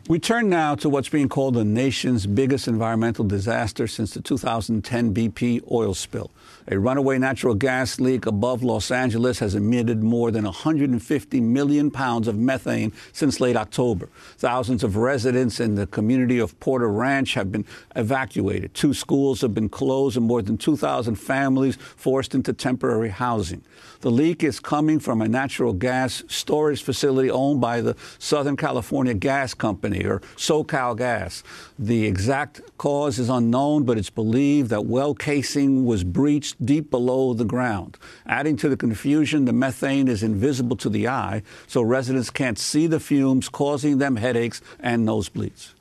We turn now to what's being called the nation's biggest environmental disaster since the 2010 BP oil spill. A runaway natural gas leak above Los Angeles has emitted more than 150 million pounds of methane since late October. Thousands of residents in the community of Porter Ranch have been evacuated. 2 schools have been closed and more than 2,000 families forced into temporary housing. The leak is coming from a natural gas storage facility owned by the Southern California Gas Company, or SoCalGas. The exact cause is unknown, but it's believed that well casing was breached deep below the ground. Adding to the confusion, the methane is invisible to the eye, so residents can't see the fumes, causing them headaches and nosebleeds.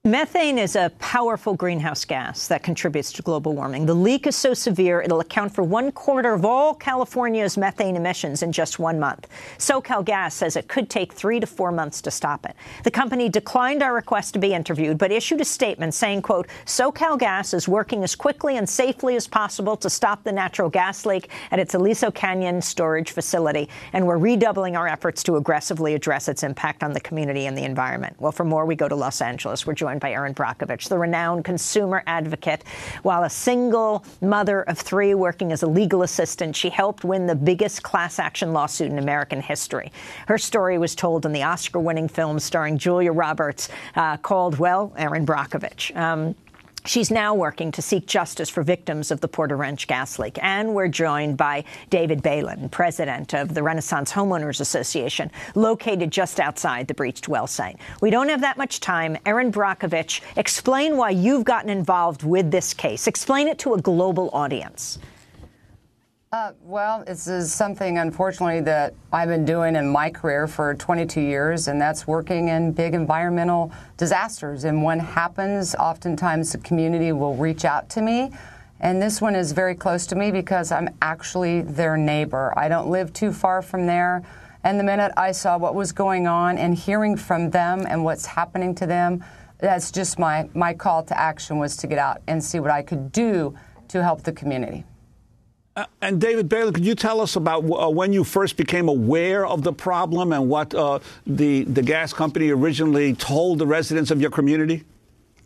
Methane is a powerful greenhouse gas that contributes to global warming. The leak is so severe, it'll account for 1/4 of all California's methane emissions in just 1 month. SoCalGas says it could take 3 to 4 months to stop it. The company declined our request to be interviewed, but issued a statement saying, quote, SoCalGas is working as quickly and safely as possible to stop the natural gas leak at its Aliso Canyon storage facility, and we're redoubling our efforts to aggressively address its impact on the community and the environment. Well, for more, we go to Los Angeles. We're joined by Erin Brockovich, the renowned consumer advocate. While a single mother of 3 working as a legal assistant, she helped win the biggest class action lawsuit in American history. Her story was told in the Oscar-winning film starring Julia Roberts called, well, Erin Brockovich. She's now working to seek justice for victims of the Porter Ranch gas leak. And we're joined by David Balen, president of the Renaissance Homeowners Association, located just outside the breached well site. We don't have that much time. Erin Brockovich, explain why you've gotten involved with this case. Explain it to a global audience. Well, this is something, unfortunately, that I've been doing in my career for 22 years, and that's working in big environmental disasters. And when happens, oftentimes the community will reach out to me. And this one is very close to me because I'm actually their neighbor. I don't live too far from there. And the minute I saw what was going on and hearing from them and what's happening to them, that's just my call to action was to get out and see what I could do to help the community. And David Balen, could you tell us about when you first became aware of the problem and what the gas company originally told the residents of your community?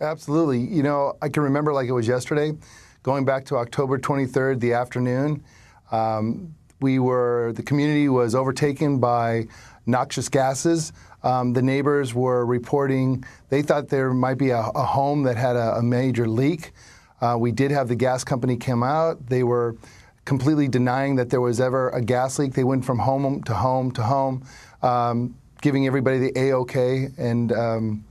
Absolutely. You know, I can remember like it was yesterday, going back to October 23rd, the afternoon. The community was overtaken by noxious gases. The neighbors were reporting they thought there might be a home that had a major leak. We did have the gas company come out. They were completely denying that there was ever a gas leak. They went from home to home to home, giving everybody the A-OK. And, you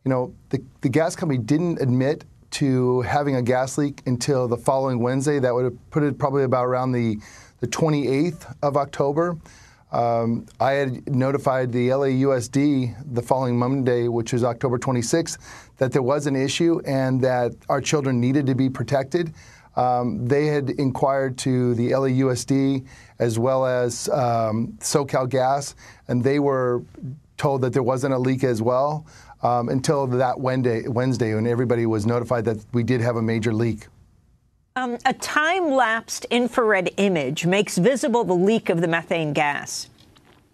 know, the gas company didn't admit to having a gas leak until the following Wednesday. That would have put it probably about around the 28th of October. I had notified the LAUSD the following Monday, which was October 26th, that there was an issue and that our children needed to be protected. They had inquired to the LAUSD as well as SoCalGas, and they were told that there wasn't a leak as well until that Wednesday when everybody was notified that we did have a major leak. A time-lapsed infrared image makes visible the leak of the methane gas.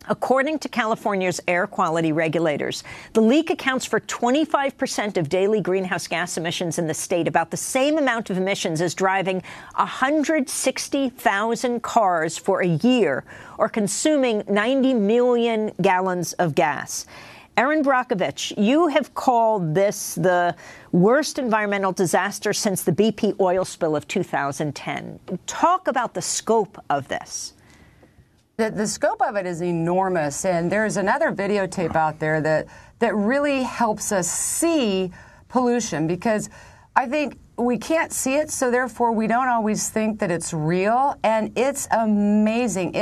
According to California's air quality regulators, the leak accounts for 25% of daily greenhouse gas emissions in the state, about the same amount of emissions as driving 160,000 cars for a year, or consuming 90 million gallons of gas. Erin Brockovich, you have called this the worst environmental disaster since the BP oil spill of 2010. Talk about the scope of this. The scope of it is enormous, and there's another videotape out there that really helps us see pollution, because I think we can't see it, so therefore we don't always think that it's real, and it's amazing.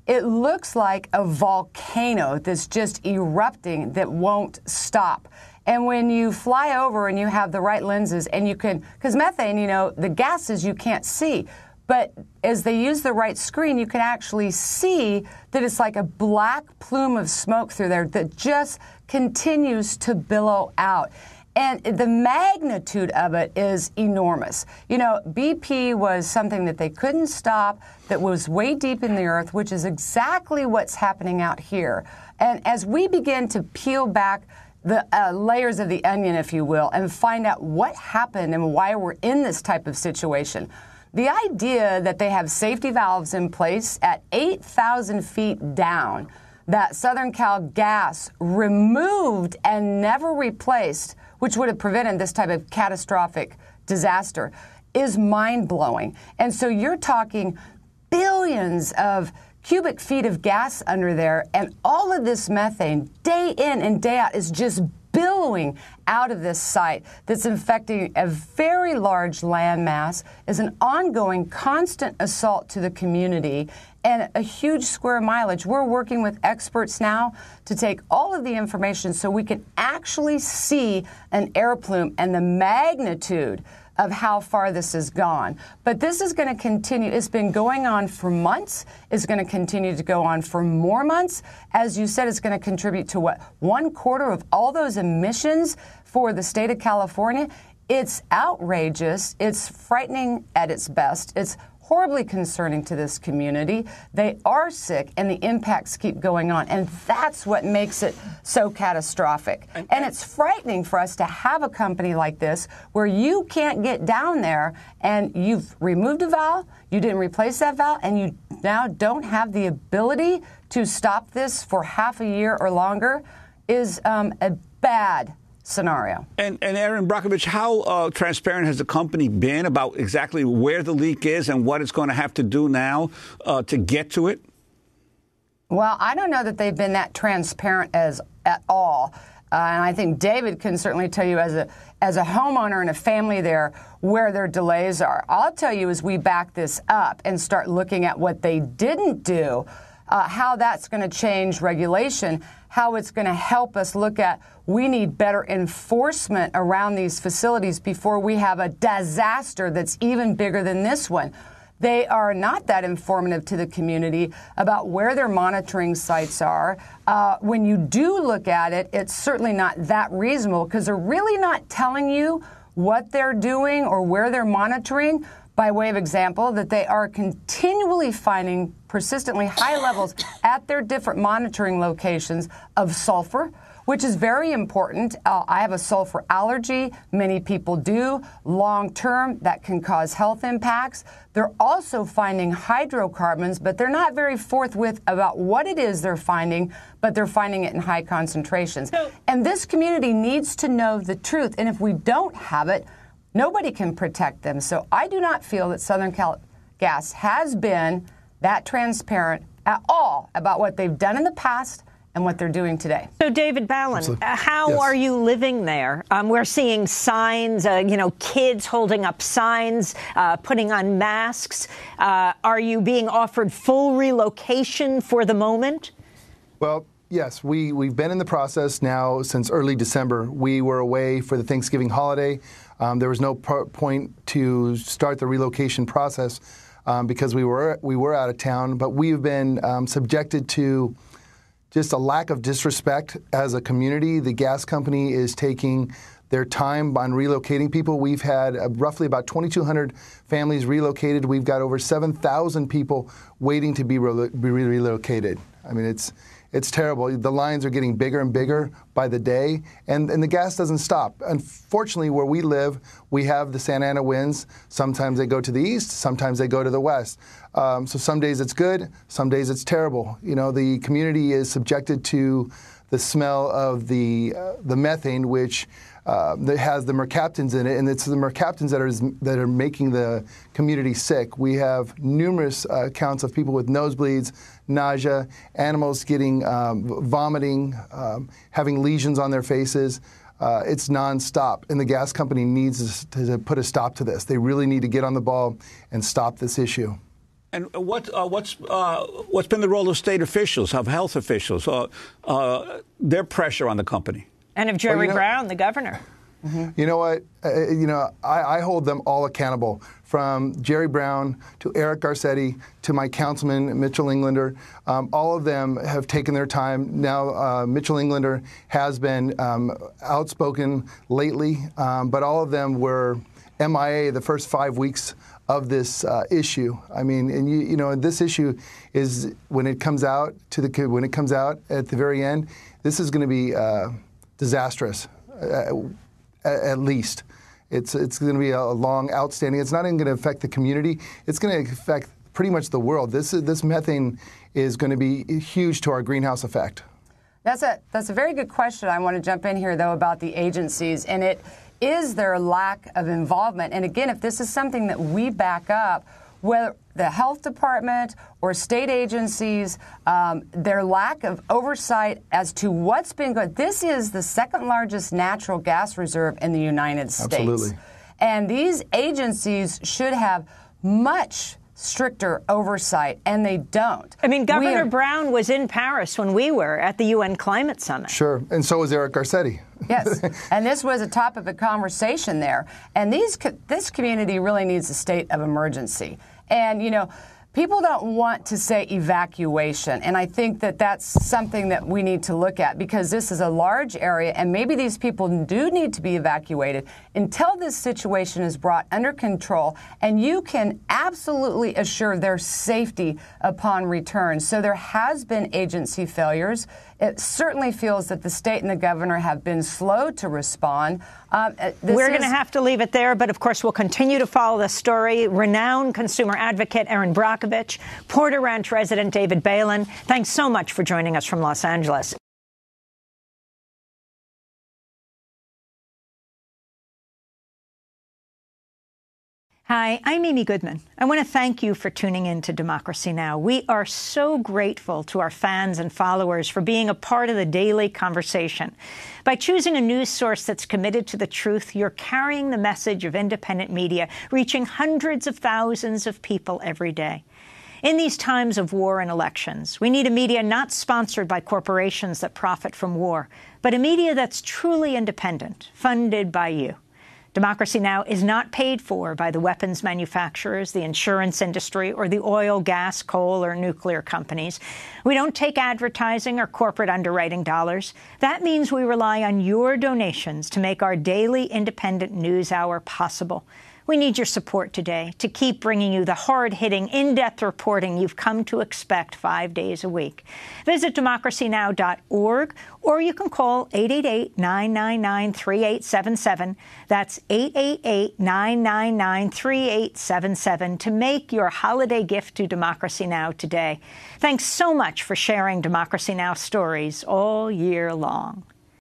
It looks like a volcano that's just erupting that won't stop. And when you fly over and you have the right lenses and you can, because methane, you know, the gases you can't see, but as they use the right screen, you can actually see that it's like a black plume of smoke through there that just continues to billow out. And the magnitude of it is enormous. You know, BP was something that they couldn't stop, that was way deep in the earth, which is exactly what's happening out here. And as we begin to peel back the layers of the onion, if you will, and find out what happened and why we're in this type of situation. The idea that they have safety valves in place at 8,000 feet down, that Southern Cal Gas removed and never replaced, which would have prevented this type of catastrophic disaster, is mind-blowing. And so you're talking billions of cubic feet of gas under there, and all of this methane, day in and day out, is just billowing out of this site that's infecting a very large landmass, is an ongoing, constant assault to the community, and a huge square mileage. We're working with experts now to take all of the information so we can actually see an air plume and the magnitude of how far this has gone. But this is going to continue. It's been going on for months. It's going to continue to go on for more months. As you said, it's going to contribute to what? 1/4 of all those emissions for the state of California. It's outrageous. It's frightening at its best. It's horribly concerning to this community. They are sick, and the impacts keep going on. And that's what makes it so catastrophic. And it's frightening for us to have a company like this where you can't get down there and you've removed a valve, you didn't replace that valve, and you now don't have the ability to stop this for half a year or longer is a bad scenario. And Erin Brockovich, how transparent has the company been about exactly where the leak is and what it's going to have to do now to get to it? Well, I don't know that they've been that transparent at all. And I think David can certainly tell you as a homeowner and a family there where their delays are. I'll tell you as we back this up and start looking at what they didn't do, how that's going to change regulation, how it's going to help us look at we need better enforcement around these facilities before we have a disaster that's even bigger than this one. They are not that informative to the community about where their monitoring sites are. When you do look at it, it's certainly not that reasonable because they're really not telling you what they're doing or where they're monitoring. By way of example, that they are continually finding persistently high levels at their different monitoring locations of sulfur, which is very important. I have a sulfur allergy. Many people do. Long term, that can cause health impacts. They're also finding hydrocarbons, but they're not very forthwith about what it is they're finding, but they're finding it in high concentrations. And this community needs to know the truth. And if we don't have it, nobody can protect them. So I do not feel that Southern Cal Gas has been that transparent at all about what they've done in the past and what they're doing today. So, David Balen, how are you living there? We're seeing signs, kids holding up signs, putting on masks. Are you being offered full relocation for the moment? Well, yes, we've been in the process now since early December. We were away for the Thanksgiving holiday. There was no point to start the relocation process because we were out of town. But we've been subjected to just a lack of disrespect as a community. The gas company is taking their time on relocating people. We've had roughly about 2,200 families relocated. We've got over 7,000 people waiting to be relocated. I mean, it's terrible. The lines are getting bigger and bigger by the day, and the gas doesn't stop. Unfortunately, where we live, we have the Santa Ana winds. Sometimes they go to the east, sometimes they go to the west. So some days it's good, some days it's terrible. The community is subjected to the smell of the methane, which that has the mercaptans in it, and it's the mercaptans that are making the community sick. We have numerous accounts of people with nosebleeds, nausea, animals getting vomiting, having lesions on their faces. It's nonstop, and the gas company needs to put a stop to this. They really need to get on the ball and stop this issue. And what's been the role of state officials, of health officials, their pressure on the company? And of Jerry Brown, the governor. Mm-hmm. You know what? I hold them all accountable, from Jerry Brown to Eric Garcetti to my councilman, Mitchell Englander. All of them have taken their time. Now, Mitchell Englander has been outspoken lately, but all of them were MIA the first 5 weeks of this issue. I mean, and this issue is when it comes out at the very end, this is going to be disastrous, at least. It's going to be a long outstanding. It's not even going to affect the community. It's going to affect pretty much the world. This methane is going to be huge to our greenhouse effect. That's a very good question. I want to jump in here, though, about the agencies, and it is their lack of involvement. And again, if this is something that we back up, whether the health department or state agencies, their lack of oversight as to what's been going. This is the second largest natural gas reserve in the United States. Absolutely. And these agencies should have much stricter oversight, and they don't. I mean, Governor Brown was in Paris when we were at the UN Climate Summit. Sure, and so was Eric Garcetti. Yes, and this was a topic of conversation there. And this community really needs a state of emergency. And, you know, people don't want to say evacuation, and I think that that's something that we need to look at, because this is a large area, and maybe these people do need to be evacuated until this situation is brought under control, and you can absolutely assure their safety upon return. So there has been agency failures. It certainly feels that the state and the governor have been slow to respond. We're going to have to leave it there, but of course we'll continue to follow this story. Renowned consumer advocate Erin Brockovich, Porter Ranch resident David Balen, thanks so much for joining us from Los Angeles. Hi, I'm Amy Goodman. I want to thank you for tuning in to Democracy Now! We are so grateful to our fans and followers for being a part of the daily conversation. By choosing a news source that's committed to the truth, you're carrying the message of independent media, reaching hundreds of thousands of people every day. In these times of war and elections, we need a media not sponsored by corporations that profit from war, but a media that's truly independent, funded by you. Democracy Now! Is not paid for by the weapons manufacturers, the insurance industry, or the oil, gas, coal, or nuclear companies. We don't take advertising or corporate underwriting dollars. That means we rely on your donations to make our daily independent news hour possible. We need your support today to keep bringing you the hard-hitting, in-depth reporting you've come to expect 5 days a week. Visit democracynow.org, or you can call 888-999-3877. That's 888-999-3877 to make your holiday gift to Democracy Now! Today. Thanks so much for sharing Democracy Now! Stories all year long.